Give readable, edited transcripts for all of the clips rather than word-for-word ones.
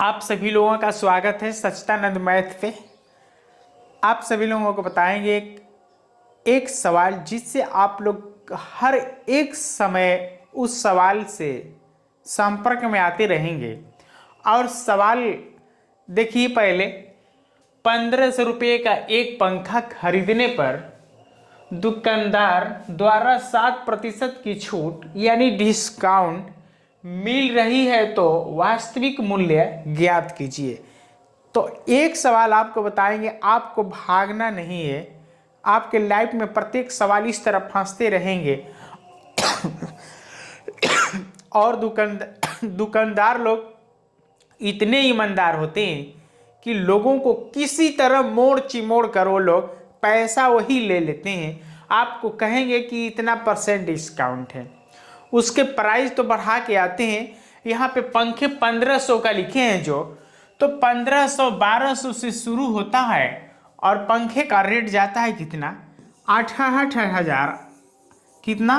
आप सभी लोगों का स्वागत है सच्चिदानंद मैथ पे। आप सभी लोगों को बताएंगे एक सवाल जिससे आप लोग हर एक समय उस सवाल से संपर्क में आते रहेंगे। और सवाल देखिए, पहले 1500 रुपये का एक पंखा खरीदने पर दुकानदार द्वारा 7% की छूट यानी डिस्काउंट मिल रही है, तो वास्तविक मूल्य ज्ञात कीजिए। तो एक सवाल आपको बताएंगे, आपको भागना नहीं है। आपके लाइफ में प्रत्येक सवाल इस तरह फंसते रहेंगे। और दुकानदार लोग इतने ईमानदार होते हैं कि लोगों को किसी तरह मोड़ चिमोड़ कर वो लोग पैसा वही ले लेते हैं। आपको कहेंगे कि इतना % डिस्काउंट है, उसके प्राइस तो बढ़ा के आते हैं। यहाँ पे पंखे 1500 का लिखे हैं जो, तो 1500 1200 से शुरू होता है और पंखे का रेट जाता है कितना, 8,000 कितना,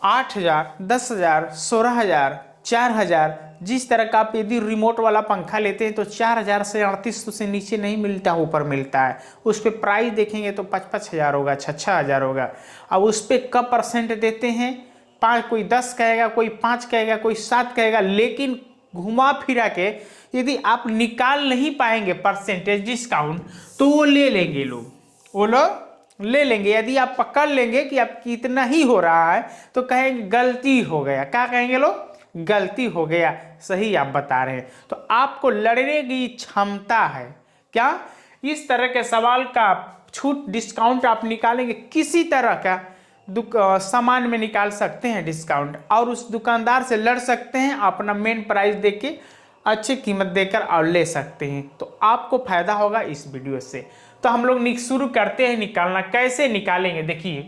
8,000, 10,000, 16,000, 4,000। जिस तरह का आप यदि रिमोट वाला पंखा लेते हैं तो 4,000 से 3800 से नीचे नहीं मिलता, ऊपर मिलता है। उस पर प्राइस देखेंगे तो 5,000 होगा, 6,000 होगा। अब उस पर कब % देते हैं, 5, कोई 10 कहेगा, कोई 5 कहेगा, कोई 7 कहेगा। लेकिन घुमा फिरा के यदि आप निकाल नहीं पाएंगे % डिस्काउंट, तो वो ले लेंगे लोग, वो लोग ले लेंगे। यदि आप पकड़ लेंगे कि आप कितना ही हो रहा है तो कहेंगे गलती हो गया। क्या कहेंगे लोग, गलती हो गया। सही आप बता रहे हैं। तो आपको लड़ने की क्षमता है क्या, इस तरह के सवाल का छूट डिस्काउंट आप निकालेंगे, किसी तरह का सामान में निकाल सकते हैं डिस्काउंट, और उस दुकानदार से लड़ सकते हैं, अपना मेन प्राइस देके अच्छी कीमत देकर और ले सकते हैं। तो आपको फायदा होगा इस वीडियो से। तो हम लोग शुरू करते हैं निकालना। कैसे निकालेंगे, देखिए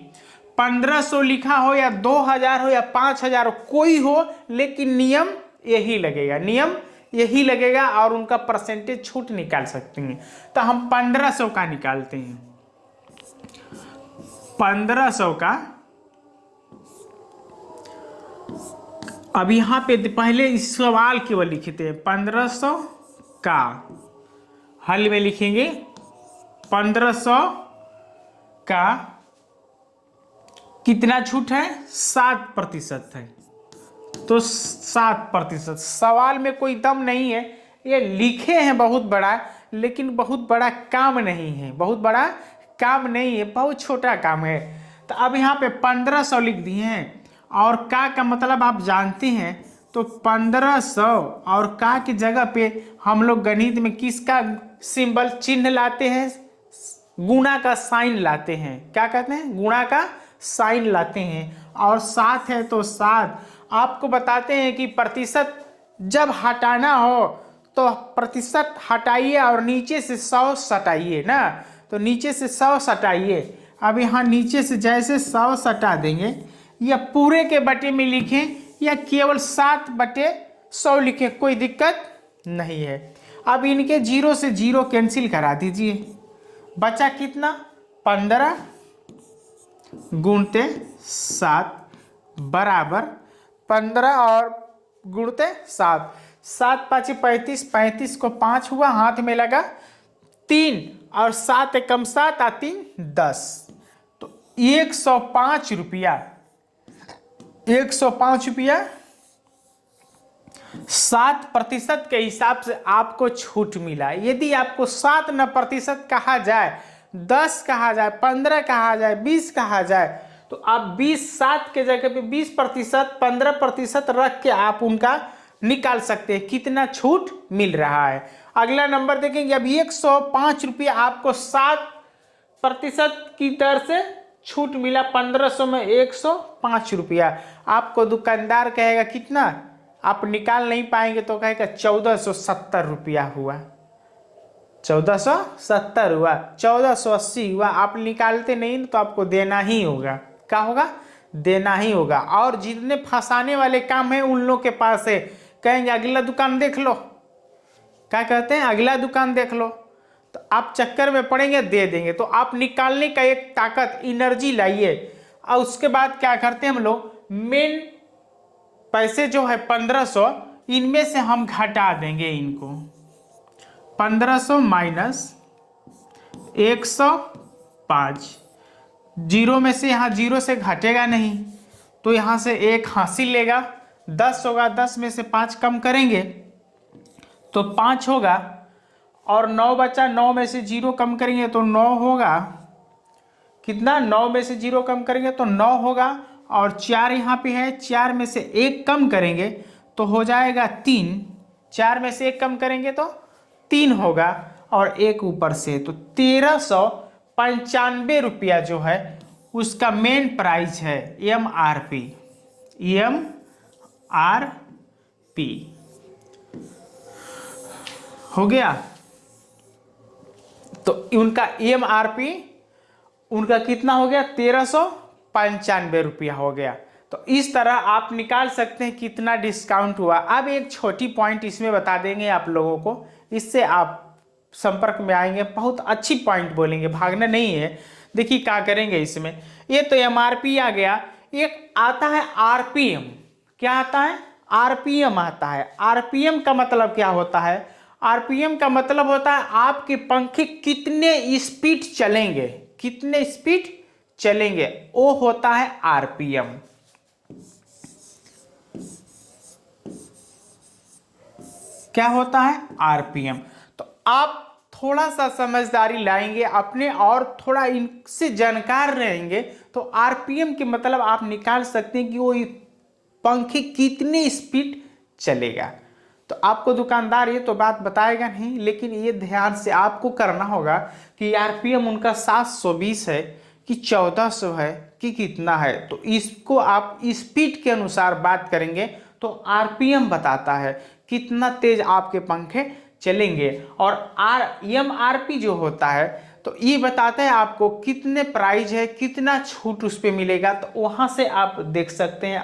1500 लिखा हो या 2000 हो या 5000 हो, कोई हो, लेकिन नियम यही लगेगा, नियम यही लगेगा और उनका % छूट निकाल सकते हैं। तो हम 1500 का निकालते हैं। 1500 का, अब यहां पे पहले इस सवाल केवल लिखते हैं 1500 का, हल में लिखेंगे 1500 का कितना छूट है, 7% है। तो 7%, सवाल में कोई दम नहीं है, ये लिखे हैं बहुत बड़ा, लेकिन बहुत बड़ा काम नहीं है, बहुत बड़ा काम नहीं है, बहुत छोटा काम है। तो अब यहाँ पे 1500 लिख दिए हैं, और का मतलब आप जानते हैं। तो 1500 और का की जगह पे हम लोग गणित में किसका सिंबल चिन्ह लाते हैं, गुणा का साइन लाते हैं। क्या कहते हैं, गुणा का साइन लाते हैं। और 7 है तो 7। आपको बताते हैं कि प्रतिशत जब हटाना हो तो प्रतिशत हटाइए और नीचे से 100 सटाइए ना। तो नीचे से 100 सटाइए। अब यहाँ नीचे से जैसे 100 सटा देंगे, या पूरे के बटे में लिखें या केवल 7/100 लिखें, कोई दिक्कत नहीं है। अब इनके 0 से 0 कैंसिल करा दीजिए, बचा कितना, 15 गुणते 7 बराबर 15 और गुणते 7, 7 5 35, 35 को 5 हुआ, हाथ में लगा 3, और 7 एकम 7 और 3 10। तो 105 रुपया, 105 रुपया 7% के हिसाब से आपको छूट मिला। यदि आपको 7% कहा जाए, 10 कहा जाए, 15 कहा जाए, 20 कहा जाए, तो आप 20, 7 के जगह पे 20%, 15% रख के आप उनका निकाल सकते हैं कितना छूट मिल रहा है। अगला नंबर देखेंगे। अब 105 रुपया आपको 7% की दर से छूट मिला। 1500 में 105 रुपया आपको दुकानदार कहेगा कितना, आप निकाल नहीं पाएंगे तो कहेगा 1470 रुपया हुआ, 1470 हुआ, 1480 हुआ। आप निकालते नहीं तो आपको देना ही होगा। क्या होगा, देना ही होगा। और जितने फंसाने वाले काम हैं उन लोगों के पास है, कहेंगे अगला दुकान देख लो। क्या कहते हैं, अगला दुकान देख लो। तो आप चक्कर में पड़ेंगे, दे देंगे। तो आप निकालने का एक ताकत, एनर्जी लाइए। और उसके बाद क्या करते हैं हम लोग, मेन पैसे जो है 1500 इनमें से हम घटा देंगे इनको। 1500 माइनस 105, जीरो में से यहाँ जीरो से घटेगा नहीं, तो यहाँ से एक हासिल लेगा। 10 होगा, 10 में से 5 कम करेंगे तो 5 होगा, और 9 बचा, 9 में से जीरो कम करेंगे तो 9 होगा। कितना? 9 में से जीरो कम करेंगे तो 9 होगा, और 4 यहाँ पे है, 4 में से 1 कम करेंगे तो हो जाएगा 3। 4 में से 1 कम करेंगे तो 3 होगा, और 1 ऊपर से, तो 1395 रुपया जो है उसका मेन प्राइस है, MRP। MRP हो गया। तो उनका MRP उनका कितना हो गया? 1395 रुपया हो गया। तो इस तरह आप निकाल सकते हैं कितना डिस्काउंट हुआ। अब एक छोटी पॉइंट इसमें बता देंगे आप लोगों को, इससे आप संपर्क में आएंगे, बहुत अच्छी पॉइंट बोलेंगे, भागना नहीं है। देखिए क्या करेंगे इसमें, ये तो MRP आ गया, एक आता है RPM। क्या आता है? RPM आता है। RPM का मतलब क्या होता है? RPM का मतलब होता है आपके पंखे कितने स्पीड चलेंगे, कितने स्पीड चलेंगे, वो होता है RPM। क्या होता है? RPM। तो आप थोड़ा सा समझदारी लाएंगे अपने और थोड़ा इनसे जानकार रहेंगे तो RPM के मतलब आप निकाल सकते हैं कि वो पंखे कितने स्पीड चलेगा। तो आपको दुकानदार ये तो बात बताएगा नहीं, लेकिन ये ध्यान से आपको करना होगा कि RPM उनका 720 है कि 1400 है कि कितना है। तो इसको आप स्पीड के अनुसार बात करेंगे तो RPM बताता है कितना तेज आपके पंखे चलेंगे, और MRP जो होता है तो ये बताता है आपको कितने प्राइस है, कितना छूट उस पर मिलेगा। तो वहाँ से आप देख सकते हैं,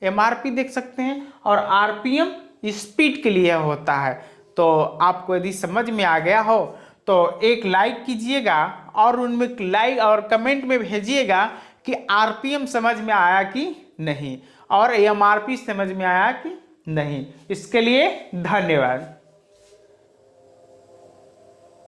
MRP देख सकते हैं, और RPM स्पीड के लिए होता है। तो आपको यदि समझ में आ गया हो तो एक लाइक कीजिएगा, और उनमें लाइक और कमेंट में भेजिएगा कि RPM समझ में आया कि नहीं, और MRP समझ में आया कि नहीं। इसके लिए धन्यवाद।